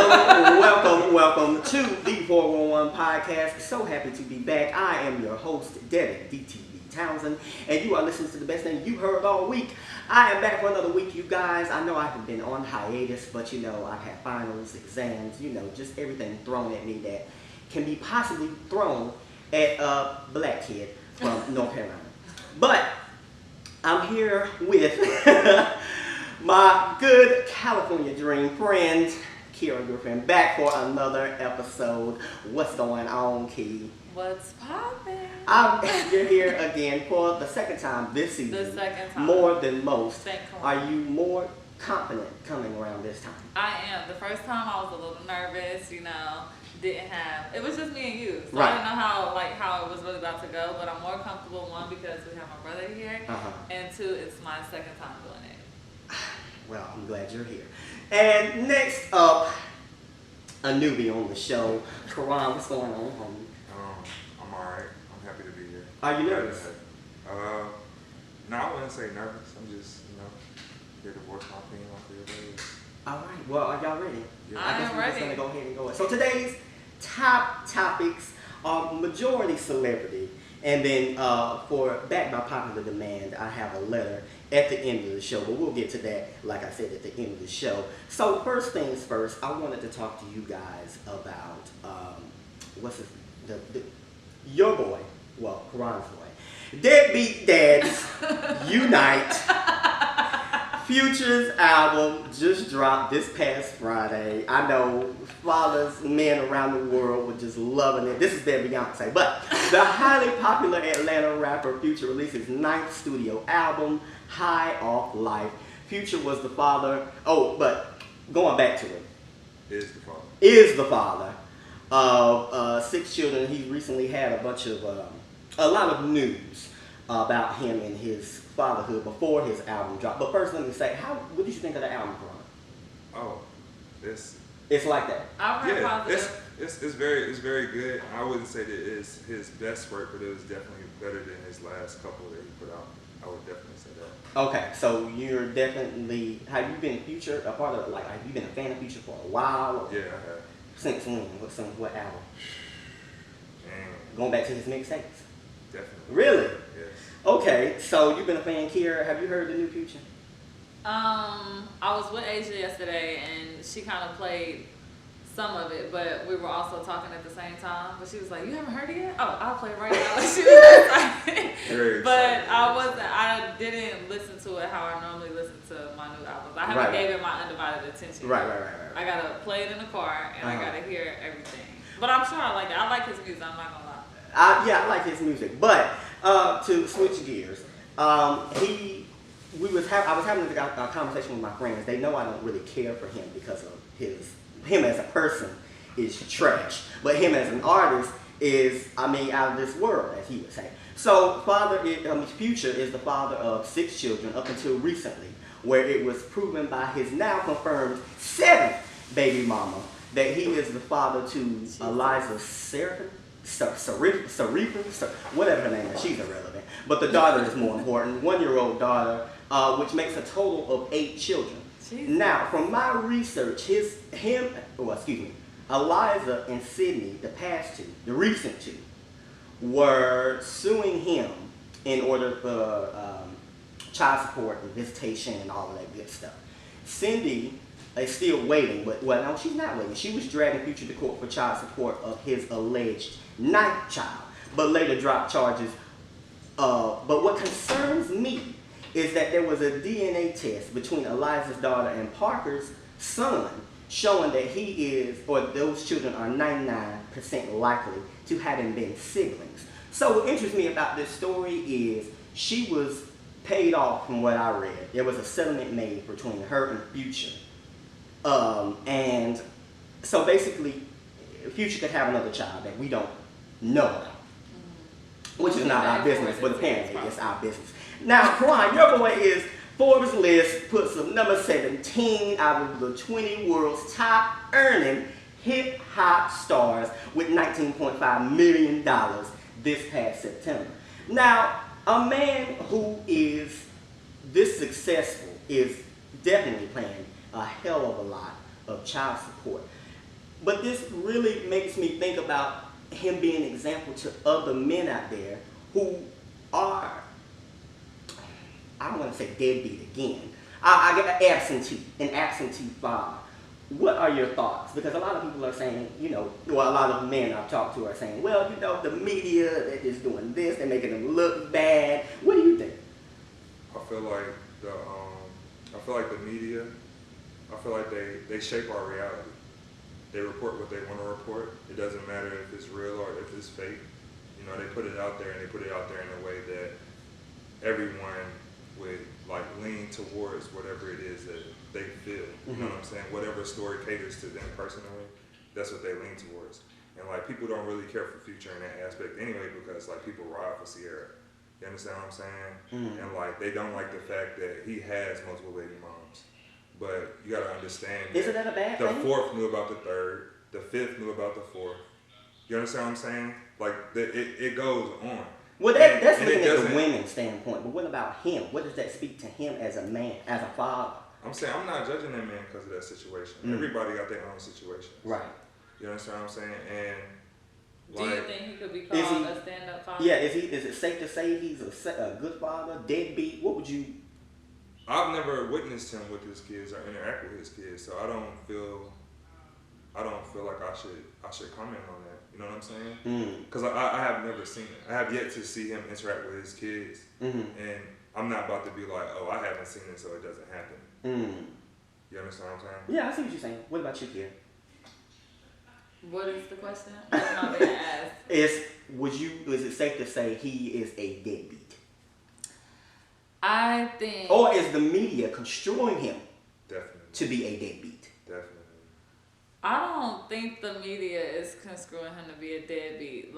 welcome to the 411 podcast. So happy to be back. I am your host, deadbeat Townsend, and you are listening to the best thing you heard all week. I am back for another week, you guys. I know I have been on hiatus, but I've had finals, exams, just everything thrown at me that can be possibly thrown at a black kid from North Carolina. But I'm here with my good California dream friend, Kiara, Griffin, back for another episode. What's going on, Key? What's poppin'? You're here again for the second time this season. The second time. More than most. Thankfully. Are you more confident coming around this time? I am. The first time I was a little nervous, didn't have, it was just me and you. So right. I didn't know how it was really about to go, but I'm more comfortable, one, because we have my brother here, and two, it's my second time doing it. Well, I'm glad you're here. And next up, a newbie on the show, Karon. What's going on, homie? I'm alright. I'm happy to be here. Are you nervous? No, I wouldn't say nervous. I'm just, here to voice my opinion on your days. Alright, well, are y'all ready? Yeah. I guess am we're ready. just going to go ahead and go. So today's top topics are majority celebrity. And then backed by popular demand, I have a letter at the end of the show. But we'll get to that, like I said, at the end of the show. So first things first, I wanted to talk to you guys about, your boy, well, Karon's boy. Deadbeat Dads Unite. Future's album just dropped this past Friday. I know fathers, men around the world were just loving it. This is their Beyonce. But the highly popular Atlanta rapper Future released his 9th studio album, High Off Life. Future was the father. Oh, but going back to it. Is the father of 6 children. He recently had a lot of news about him and his fatherhood before his album dropped. But first, let me say, what did you think of the album, Karon? Oh, it's like that. I've heard positive. It's very good. I wouldn't say that it's his best work, but it was definitely better than his last couple that he put out. I would definitely say that. Okay, so you're definitely, have you been Future a part of, have you been a fan of Future for a while? Yeah, I have. Since when? What album? Damn. Going back to his mixtapes? Definitely. Really? Yes. Okay, so you've been a fan, Kiara. Have you heard the new Future? I was with Asia yesterday, and she kind of played some of it, but we were also talking at the same time. But she was like, "You haven't heard it yet? Oh, I'll play it right now." She was excited. But I didn't listen to it how I normally listen to my new albums. I haven't gave it my undivided attention. Right. I gotta play it in the car, and I gotta hear everything. But I'm sure I like it. I like his music. I'm not gonna lie. I like his music, but to switch gears, I was having a conversation with my friends. They know I don't really care for him because of him as a person is trash, but him as an artist is, out of this world, as he would say. So Future is the father of 6 children up until recently, where it was proven by his now confirmed 7th baby mama that he is the father to Eliza Seraphin. Whatever her name is, she's irrelevant. But the daughter is more important, 1-year-old daughter, which makes a total of 8 children. Jesus. Now, from my research, Eliza and Sydney, the recent two, were suing him in order for child support and visitation and all of that good stuff. Cindy is still waiting, but no, she's not waiting. She was dragging Future to court for child support of his alleged 9th child, but later dropped charges. But what concerns me is that there was a DNA test between Eliza's daughter and Parker's son showing that those children are 99% likely to having been siblings. So what interests me about this story is she was paid off from what I read. There was a settlement made between her and Future. And so basically, Future could have another child that we don't know about, which is not our business, but apparently it's our business. Now, Karon, your boy is Forbes list puts him number 17 out of the 20 world's top earning hip hop stars with $19.5 million this past September. Now, a man who is this successful is definitely paying a hell of a lot of child support. But this really makes me think about him being an example to other men out there who are, I don't want to say deadbeat again. I get an absentee father. What are your thoughts? Because a lot of people are saying, a lot of men I've talked to are saying, well, the media, they're just doing this, they're making them look bad. What do you think? I feel like the media, I feel like they shape our reality. They report what they want to report. It doesn't matter if it's real or if it's fake. They put it out there, and they put it out there in a way that everyone would lean towards whatever it is that they feel. You know what I'm saying? Whatever story caters to them personally, that's what they lean towards. And people don't really care for Future in that aspect anyway, because people ride for Sierra. You understand what I'm saying? And they don't like the fact that he has multiple baby moms. But you gotta understand that isn't that a bad the thing? fourth knew about the third, the fifth knew about the fourth. You understand what I'm saying? It goes on. Well, that's looking at the women's standpoint, but what about him? What does that speak to him as a man, as a father? I'm saying I'm not judging that man because of that situation. Everybody got their own situations. Right. You understand what I'm saying? And do you think he could be called a stand-up father? Yeah, is it safe to say he's a good father, deadbeat? What would you? I've never witnessed him with his kids or interact with his kids, so I don't feel like I should comment on that. You know what I'm saying? Because I have never seen it. I have yet to see him interact with his kids, and I'm not about to be like, oh, I haven't seen it, so it doesn't happen. You understand what I'm saying? Yeah, I see what you're saying. What about you, Kiara? What is the question? What's not being asked? Is it safe to say he is a deadbeat? I think. Or is the media construing him Definitely. to be a deadbeat? Definitely. I don't think the media is construing him to be a deadbeat.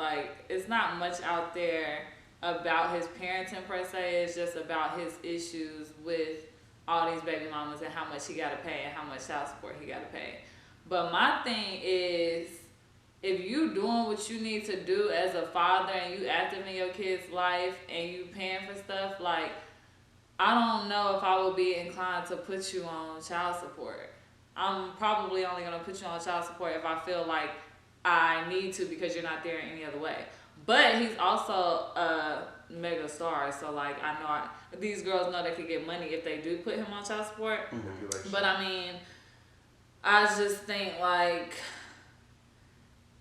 It's not much out there about his parenting per se. It's just about his issues with all these baby mamas and how much he got to pay and how much child support he got to pay. But my thing is, if you doing what you need to do as a father and you active in your kid's life and you paying for stuff, I don't know if I would be inclined to put you on child support. I'm probably only going to put you on child support if I feel like I need to because you're not there any other way. But he's also a mega star, so I know these girls know they could get money if they do put him on child support. But I just think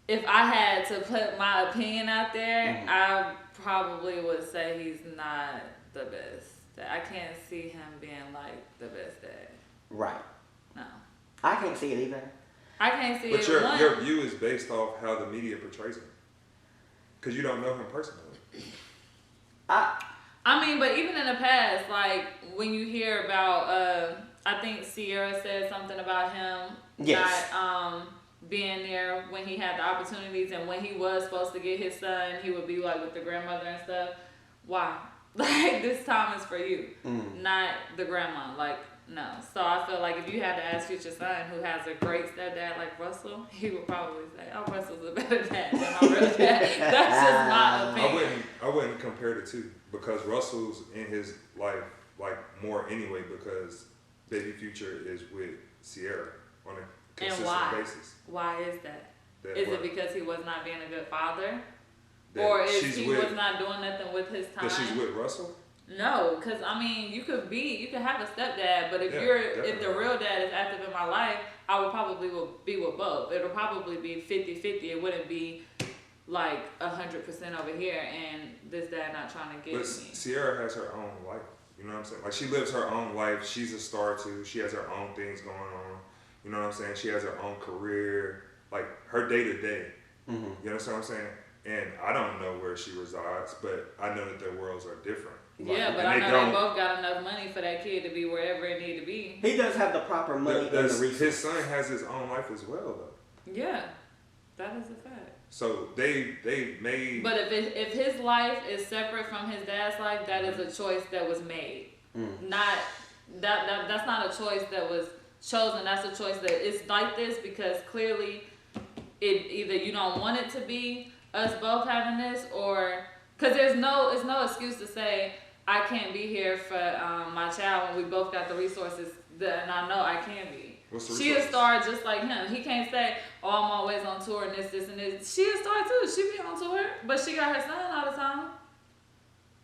if I had to put my opinion out there, I probably would say he's not the best. I can't see him being the best dad. Right. No. I can't see it either. I can't see it. But your view is based off how the media portrays him. Because you don't know him personally. But even in the past, when you hear about, I think Sierra said something about him not being there when he had the opportunities, and when he was supposed to get his son, he would be with the grandmother and stuff. Why? This time is for you, not the grandma. No. So I feel if you had to ask Future son, who has a great stepdad like Russell, he would probably say, oh, Russell's a better dad than my real dad. That's just my opinion. I wouldn't compare the two, because Russell's in his life more anyway, because Baby Future is with Sierra on a consistent basis. Why is that? Is it because he was not being a good father? Or is he was not doing nothing with his time? That she's with Russell? No, because you could have a stepdad, but if the real dad is active in my life, I would probably be with both. It'll probably be 50-50. It wouldn't be 100% over here and this dad not trying to get me. Sierra has her own life. You know what I'm saying? She lives her own life. She's a star too. She has her own things going on. You know what I'm saying? She has her own career, her day to day. You understand what I'm saying? And I don't know where she resides, but I know that their worlds are different. Yeah, but I know they both got enough money for that kid to be wherever it need to be. He does have the proper money and the resources. His son has his own life as well, though. Yeah, that is a fact. So they made. But if his life is separate from his dad's life, that is a choice that was made. Not that's not a choice that was chosen. That's a choice that it's like this because clearly, it either you don't want it to be us both having this, or because it's no excuse to say I can't be here for my child when we both got the resources and I know I can be. She a star just like him. He can't say, oh, I'm always on tour and this, and this. She a star too. She be on tour, but she got her son all the time.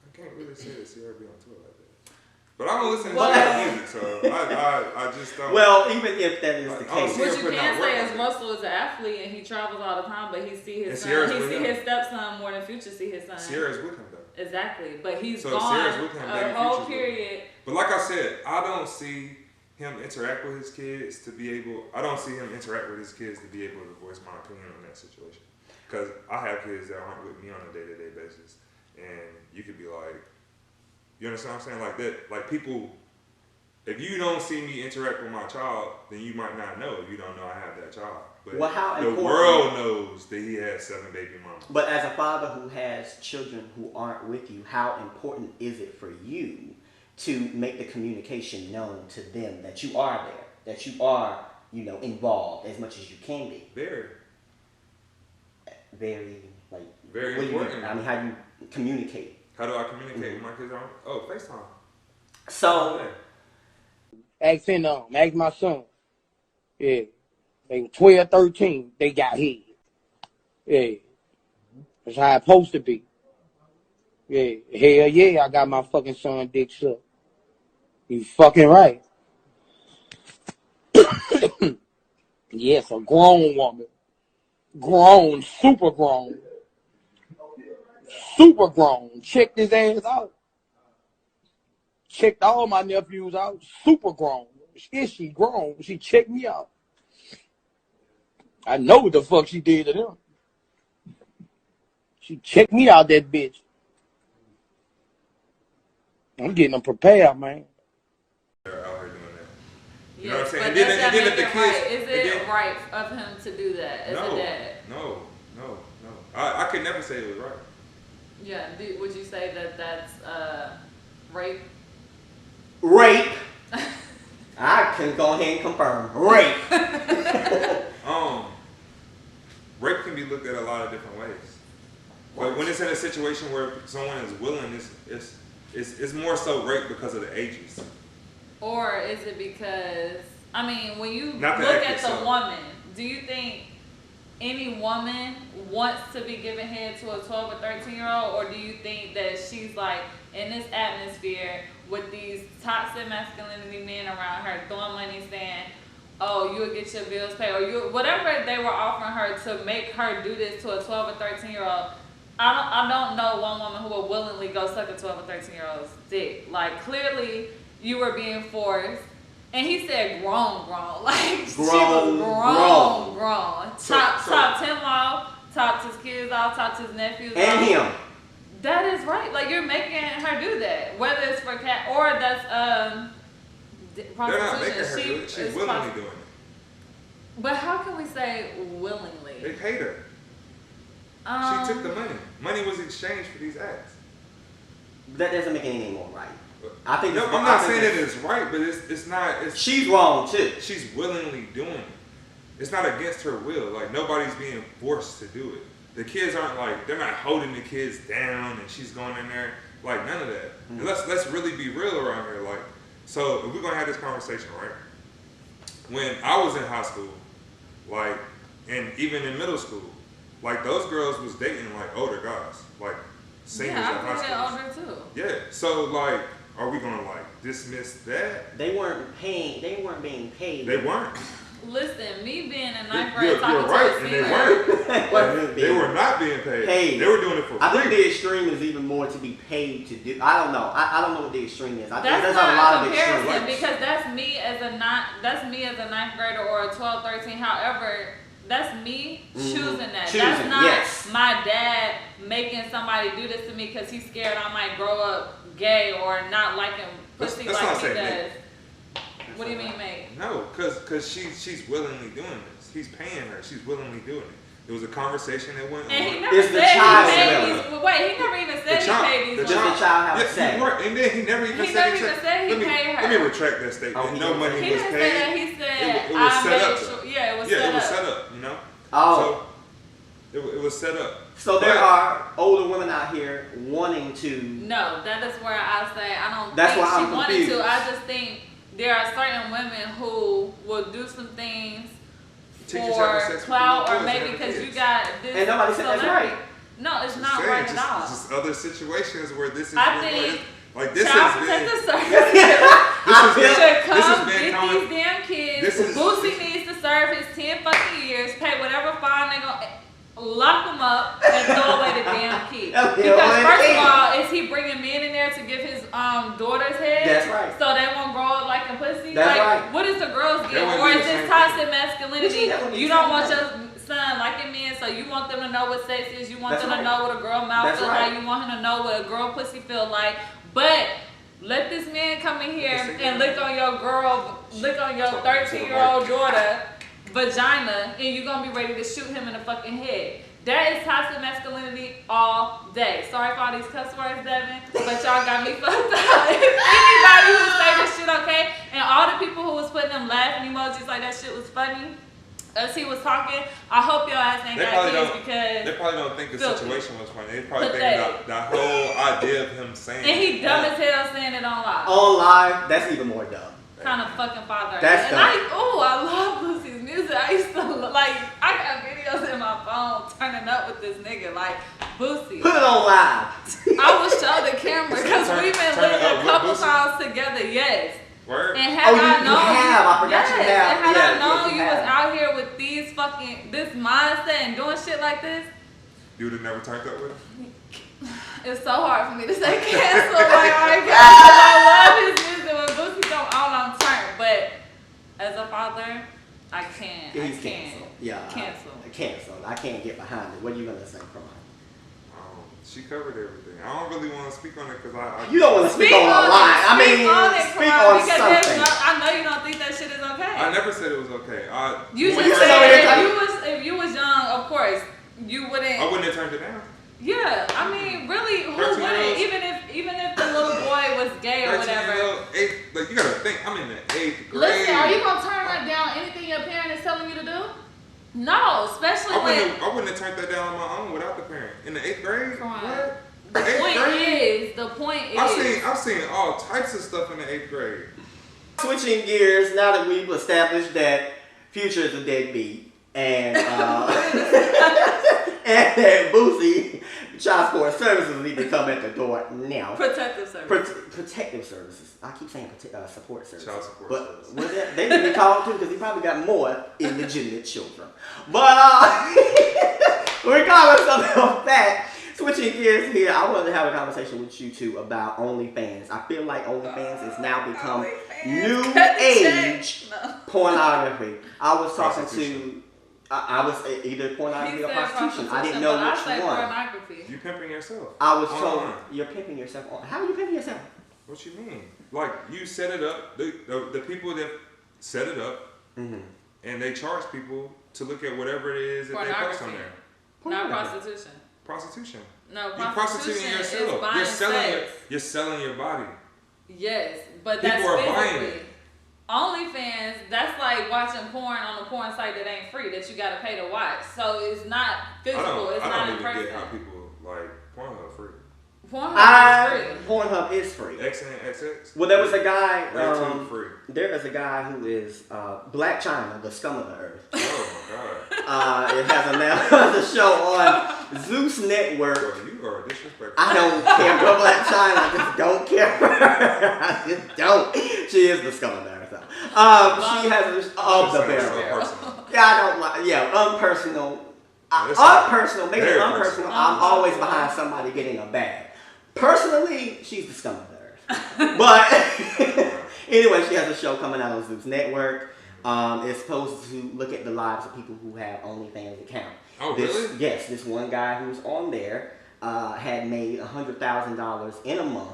I can't really say that Sierra be on tour like that. But I don't listen to Sierra music, so I just don't. Well, even if that is the case. What you can say is Russell is an athlete and he travels all the time, but he see his son. He see his stepson more than Future see his son. Sierra's with him though. Exactly, but he's so gone Sierra's with him, a whole period. But like I said, I don't see him interact with his kids to be able. I don't see him interact with his kids to be able to voice my opinion on that situation. Because I have kids that aren't with me on a day-to-day basis, and you could be like, you understand what I'm saying? Like that, like people. If you don't see me interact with my child, then you might not know. You don't know I have that child. But the world knows that he has 7 baby mamas. But as a father who has children who aren't with you, how important is it for you to make the communication known to them that you are there, that you are, involved as much as you can be? Very important. I mean, how you communicate. How do I communicate with my kids? FaceTime. So. Ask my son. Yeah. They were 12, 13, they got head. Yeah. That's how it's supposed to be. Yeah. Hell yeah, I got my fucking son dick sucked. You fucking right. Yes, a grown woman. Grown, super grown. Super grown. Checked his ass out. Checked all my nephews out. Super grown. Is she grown? She checked me out. I know what the fuck she did to them. She checked me out, that bitch. I'm getting them prepared, man. They're out here doing that. You know what I'm saying? And then if the kids, right. Is it right of him to do that as a dad? No. I could never say it was right. Yeah. Would you say that that's rape? Rape. I can go ahead and confirm. Rape. Rape can be looked at a lot of different ways. But when it's in a situation where someone is willing, it's more so rape because of the ages. Or is it because, when you look at the woman, do you think any woman wants to be given head to a 12 or 13-year-old, or do you think that she's like in this atmosphere with these toxic masculinity men around her throwing money saying, oh, you'll get your bills paid, or whatever they were offering her to make her do this to a 12 or 13-year-old. I don't know one woman who will willingly go suck a 12 or 13-year-old's dick. Like, clearly you were being forced. And he said grown. Like, she was grown. Topped him off, topped his kids off, topped his nephews and off. him. That is right. Like, you're making her do that. Whether it's for cat or that's prostitution. They're not making her do it. She's willingly doing it. But how can we say willingly? They paid her. She took the money. Money was exchanged for these acts. That doesn't make it any more right. I'm not saying that it's right, but it's not. She's wrong too. She's willingly doing it. It's not against her will. Like, nobody's being forced to do it. The kids aren't like, they're not holding the kids down and she's going in there. Like, none of that. And let's really be real around here. Like, so if we're gonna have this conversation, right? When I was in high school, like, and even in middle school, like, those girls was dating like older guys, like seniors in high school. Yeah, I older too. Yeah. So like, are we gonna like dismiss that? They weren't paying. They weren't being paid. They weren't. Listen, me being in ninth grade talking you're right, to a and they weren't. They were not being paid. They were doing it for free. I think the extreme is even more to be paid to do. I don't know. I don't know what the extreme is. I think that's there's not a lot a of extreme. comparison because that's me as a ninth grader or a 12, 13. However, that's me choosing that. That's not my dad making somebody do this to me because he's scared I might grow up gay or not liking pussy like he does. What do you mean, mate? No, because she's willingly doing this. He's paying her. She's willingly doing it. There was a conversation that went on. And he never said he paid these. Wait, he never even said he paid these. Does the child have a say? And then he never even said he paid her. Let me retract that statement. No money was paid. He didn't say that. He said it was set up. Yeah, it was set up. Yeah, it was set up. You know. Oh. So it was set up. So there are older women out here wanting to. No, that is where I say I don't That's think why she I'm wanted confused. to. I just think there are certain women who will do some things Teach each other for sex clout before or maybe having because you kids. got this. And nobody said that's celebrity. right. No, it's Just not saying, right at all. just other situations where this is I where, think like this Child has been. Protective Services This should has come been get common. these damn kids. This is- Boosie needs to serve his 10 fucking years, pay whatever fine they gonna lock them up and throw away the damn kid. Yeah, Because yeah, first of yeah. all, is he bringing men in there to give his daughter's head? That's right. So they won't grow up like a pussy? That's like, right. what is the girls That get? wouldn't Or be is the this same toxic thing. masculinity? That wouldn't be You the don't same want thing. your son liking men, so you want them to know what sex is. You want That's them right. to know what a girl mouth That's feels right. like. You want him to know what a girl pussy feel like. But let this man come in here and lick on your 13-year-old daughter vagina, and you're gonna be ready to shoot him in the fucking head. That is toxic masculinity all day. Sorry for all these cuss words, Devin, but y'all got me fucked up. If anybody who say this shit okay, and all the people who was putting them laughing emojis like that shit was funny, as he was talking, I hope your ass ain't They got probably kids don't. because They probably don't think the filthy. situation was funny. They probably think Pathetic. that whole idea of him saying. and he dumb as hell saying it on live. On live, that's even more dumb. Kind of fucking father. That's and I love Boosie's music. I used to like, I got videos in my phone turning up with this nigga like Boosie. Put it on live. I will show the camera because Turn- we've been turn it living up a with couple Boosie? times together. Yes. Word. And had Oh, you- I you known, have. I forgot you yes, have. And had Yeah, I yeah, known you you was have. out here with these fucking this mindset and doing shit like this, You would have never turned up with him. it's so hard for me to say cancel. Like, alright, I love his music. When Boosie come on, I'm turned. But as a father, I can't. He's I can't. canceled. Yeah. Cancel. Canceled. I can't get behind it. What are you gonna say, Karon? She covered everything. I don't really want to speak on it because I You don't want to speak Speak on on a it. lie. I mean, Speak on it, speak Karon, on because there's something. no, I know you don't think that shit is okay. I never said it was okay. You Well, just you said said if you was young, of course, you wouldn't. I wouldn't have turned it down. Yeah, I mean, really, who 13 wouldn't? years. Even if the little boy was gay or 13 years whatever. old, like you gotta think. I'm in the 8th grade. Listen, are you gonna turn that down? Anything your parent is telling you to do? No, especially when. I wouldn't have turned that down on my own without the parent. In the 8th grade? Come on. What? The 8th point grade? is, I've seen all types of stuff in the 8th grade. Switching gears, now that we've established that Future is a deadbeat and and that Boosie child support services need to come at the door now. protective service. Protective services. I keep saying support services. Child support but services. they need to call too because he probably got more illegitimate children. But regardless of the fact, switching gears here, I wanted to have a conversation with you two about OnlyFans. I feel like OnlyFans has now become new age pornography. I was talking to, I was either pornography He or said prostitution. I didn't prostitution, know but I which say one. pornography. You pimping yourself. I was told Online. you're pimping yourself. How are you pimping yourself? What you mean? Like you set it up. The people that set it up, Mm-hmm. and they charge people to look at whatever it is that they post on Pornography. there. Not Pornography. prostitution. Prostitution. No, You prostituting prostitution is yourself. buying sex. You're selling your body. Yes, but People that's are buying physically. it. OnlyFans, that's like watching porn on a porn site that ain't free, that you gotta pay to watch. So it's not physical, it's I not don't in even person. get how people like Pornhub free. Pornhub is free. Pornhub is free. X and XX. Well, there was a guy. RedTube free. There is a guy who is Black China, the scum of the earth. Oh my god. It has a show on Zeus Network. Bro, you are disrespectful. I don't care for Black China. I just don't care for her. I just don't. She is the scum of the earth. Though. She has of the barrel. Yeah, I don't like. Yeah, unpersonal. Unpersonal. Make it very unpersonal. personal. I'm always behind somebody getting a bag. Personally, she's the scum of the earth. But anyway, she has a show coming out on Zeus Network. It's supposed to look at the lives of people who have OnlyFans account. Oh, really? Yes, this one guy who's on there had made $100,000 in a month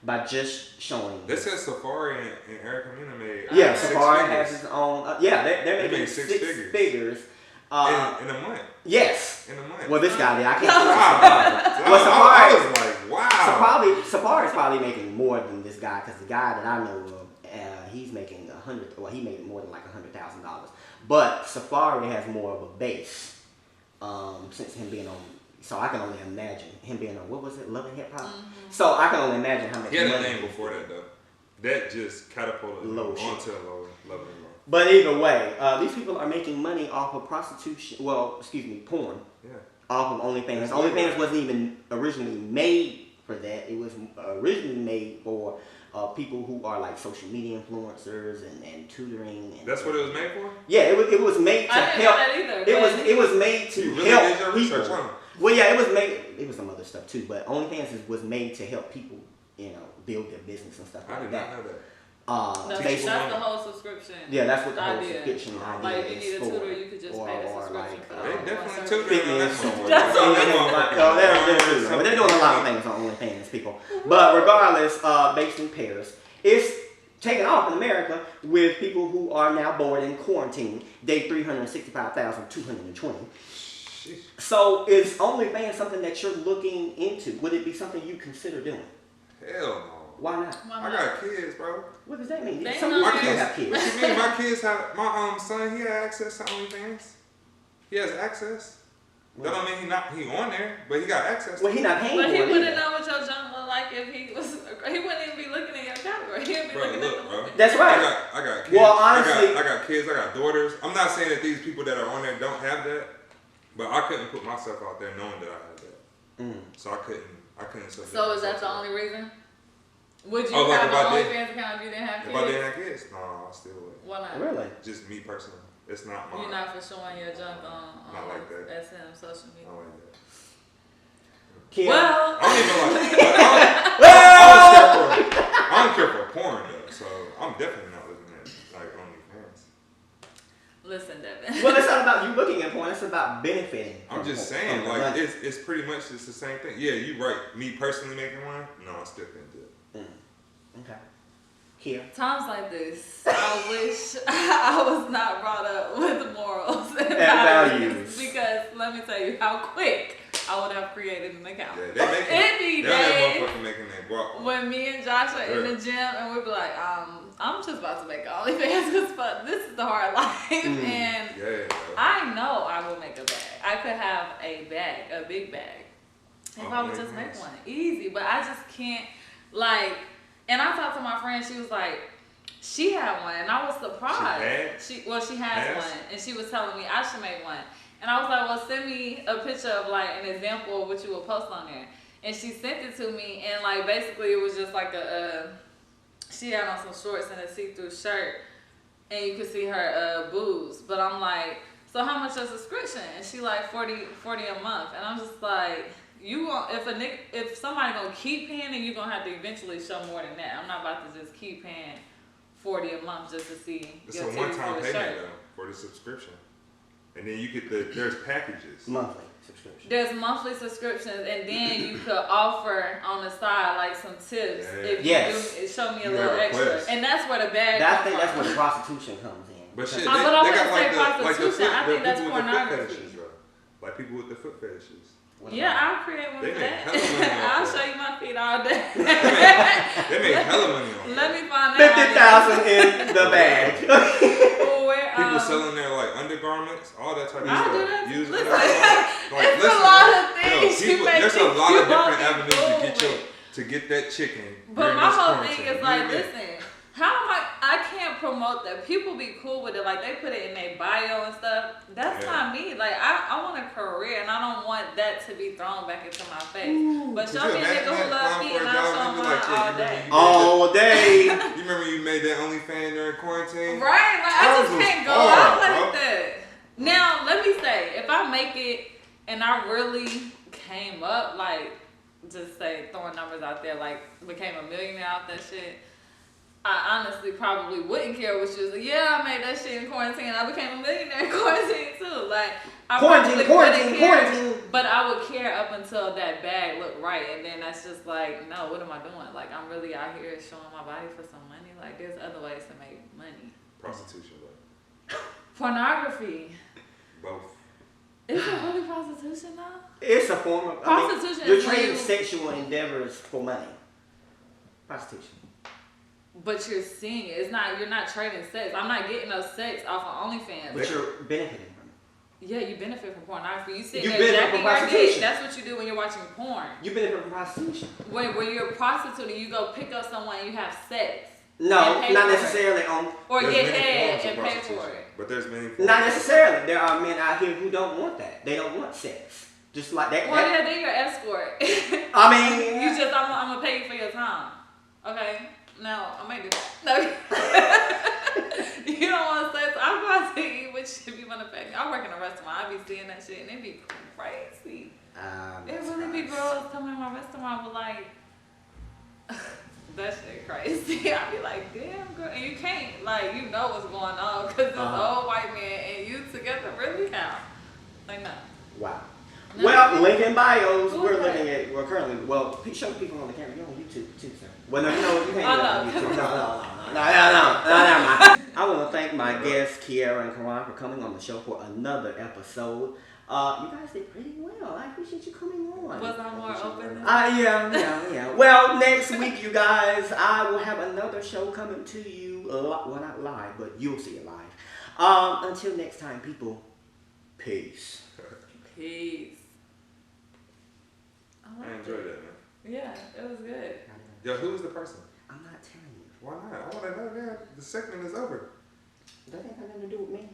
by just showing. This says Safari and Erica Mena made. Yeah, six Safari figures has his own. They're They making made six six figures. in a month. Yes. In a month. Well, this guy did. I can't. Wow. Well, I Safari. was like, wow. Safari's probably making more than this guy because the guy that I know of, he's making he made more than like $100,000. But Safari has more of a base since him being on So I can only imagine him being on, what was it, Love and Hip Hop? So I can only imagine how much He had a money. name before that though. That just catapulted him Low onto shit. a lower level. But either way, these people are making money off of prostitution. Well, excuse me, porn. Yeah. Off of OnlyFans. OnlyFans wasn't even originally made for that. It was originally made for people who are like social media influencers and tutoring. And, That's what it was made for? Yeah, it was made to I didn't help. know that either. It was made to You really help did your research, people. huh? Well, yeah, it was made. It was some other stuff too, but OnlyFans was made to help people, build their business and stuff I like did that. not know that. That's the whole subscription. Yeah, that's what the whole idea. subscription idea Like if is you need a for. tutor, you could just pay the subscription for They that. definitely One tutoring on that Fitness. one. That's on But they're doing a lot of things on OnlyFans, people. But regardless, based in Paris, it's taking off in America with people who are now bored in quarantine. Day 365,220. So is OnlyFans something that you're looking into? Would it be something you consider doing? Hell no. Why not? I got kids, bro. What does that mean? They Some know people My don't kids, have kids. what you mean? My kids have, my son, he has access to OnlyFans. He has access. That don't mean he on there, but he got access. Well, he not paying But for he it. wouldn't either. know what your junk look like if he was. He wouldn't even be looking at your category. He'd be Bro, looking look, at the bro. movie. That's right. I got kids. Well, honestly- I got kids. I got daughters. I'm not saying that these people that are on there don't have that, but I couldn't put myself out there knowing that I had that. So I couldn't. So is that the only reason? Would you Oh, like have if I an did- OnlyFans account if you didn't have If kids? I didn't have kids, no, I still would. Why not? Really? Just me personally. It's not mine. You're not for showing your junk on Not like that. SM social media. Not like that. Kiara? Well, I don't even like. I don't care for porn though, so I'm definitely not looking at like OnlyFans. listen, Devin. Well, it's not about you looking at porn. It's about benefiting. I'm just saying, like it's pretty much just the same thing. Yeah, you right. Me personally making one, no, I still couldn't do it. Okay. Kiara? Times like this, I wish I was not brought up with morals and values. Because let me tell you how quick I would have created an account. Yeah, they making. Any They're that day motherfucker making that guap. when me and Josh are in the gym and we'd be like, I'm just about to make OnlyFans because this is the hard life. And Yeah. I know I will make a bag. I could have a bag, a big bag, if I would just make one. Easy, but I just can't, like, and I talked to my friend, she was like, she had one, and I was surprised. She has one, and she was telling me I should make one. And I was like, well, send me a picture of, like, an example of what you would post on there. And she sent it to me, and, like, basically it was just like she had on some shorts and a see-through shirt, and you could see her boobs. But I'm like, so how much a subscription? And she like 40 a month. And I'm just like, if somebody gonna keep paying, then you gonna have to eventually show more than that. I'm not about to just keep paying 40 a month just to see It's your a titties one-time for a payment shirt. though for the subscription, and then you get there's packages. Monthly subscription. There's monthly subscriptions, and then you could offer on the side like some tips if Yes. you show me a You little have extra. requests. And that's where the bag I comes think that's from. where the prostitution comes in. But shit, But I they wouldn't got say like the prostitution. foot, I think that's people with the foot pornography. fetishes, bro. Like people with the foot fetishes. Yeah, I'll create one They for make that. hella money off I'll that. show you my feet all day. They make hella money on Let that. me find out. 50,000 in the bag. Where, People selling their like undergarments, all that type of I stuff. do that. Using Listen, like, it's a lot of yo, things you make there's a things lot you of different won't be avenues cool to get with. to get that chicken. But during my this whole quarantine. thing You is know like, what I mean? listen, how am I can't promote that. People be cool with it. Like, they put it in their bio and stuff. That's not me. Like, I want a career, and I don't want that to be thrown back into my face. But show me a nigga who love me, and I'll show mine all day. All day. You remember you made that OnlyFans during quarantine? Right, like, I just Ours was can't go hard, out like bro. that. Now, let me say, if I make it and I really came up, like, just say throwing numbers out there, like, became a millionaire off that shit, I honestly probably wouldn't care what you was like, yeah, I made that shit in quarantine. I became a millionaire in quarantine too. Like, I probably wouldn't care, but I would care up until that bag looked right, and then that's just like, no, what am I doing? Like, I'm really out here showing my body for some money. Like, there's other ways to make money. Prostitution, bro. Pornography. Both. Is it really prostitution though? It's a form of Prostitution you're is when trading you- sexual endeavors for money. Prostitution. But you're seeing it. It's not. You're not trading sex. I'm not getting no sex off of OnlyFans. But you're benefiting from it. Yeah, you benefit from pornography. You sit You there benefit jacking from your dick. prostitution. That's what you do when you're watching porn. You benefit from prostitution. When you're prostituting, you go pick up someone and you have sex. No, and pay not for it. necessarily on. Or There's get many head forms of and pay for prostitution, it. But there's many forms. Not necessarily. There are men out here who don't want that. They don't want sex. Just like that. Well, yeah, then you're escort. I mean, You just, I'm gonna pay you for your time. Okay? No, I may do that. No. You don't want to say, so I'm going to eat with you if you want to pay me. I work in a restaurant. I be seeing that shit and it be crazy. It really be girls coming in my restaurant with like, that shit crazy. I be like, damn girl. And you can't, like, you know what's going on because this old white man and you together really count. Like, no. wow. No. Well, link in bios. Who's We're that? looking at. We're currently. Well, show people on the camera. You're on YouTube too, sir. Well, no, you know you can't do Oh, that on no. YouTube. No. Never mind. I want to thank my guests Kiara and Karon for coming on the show for another episode. You guys did pretty well. I appreciate you coming on. Was I more open? Yeah. Well, next week, you guys, I will have another show coming to you. Well, not live, but you'll see it live. Until next time, people. Peace. Peace. I enjoyed that, man. Yeah, it was good. Yo, who was the person? I'm not telling you. Why not? I want to know now. The segment is over. That ain't got nothing to do with me.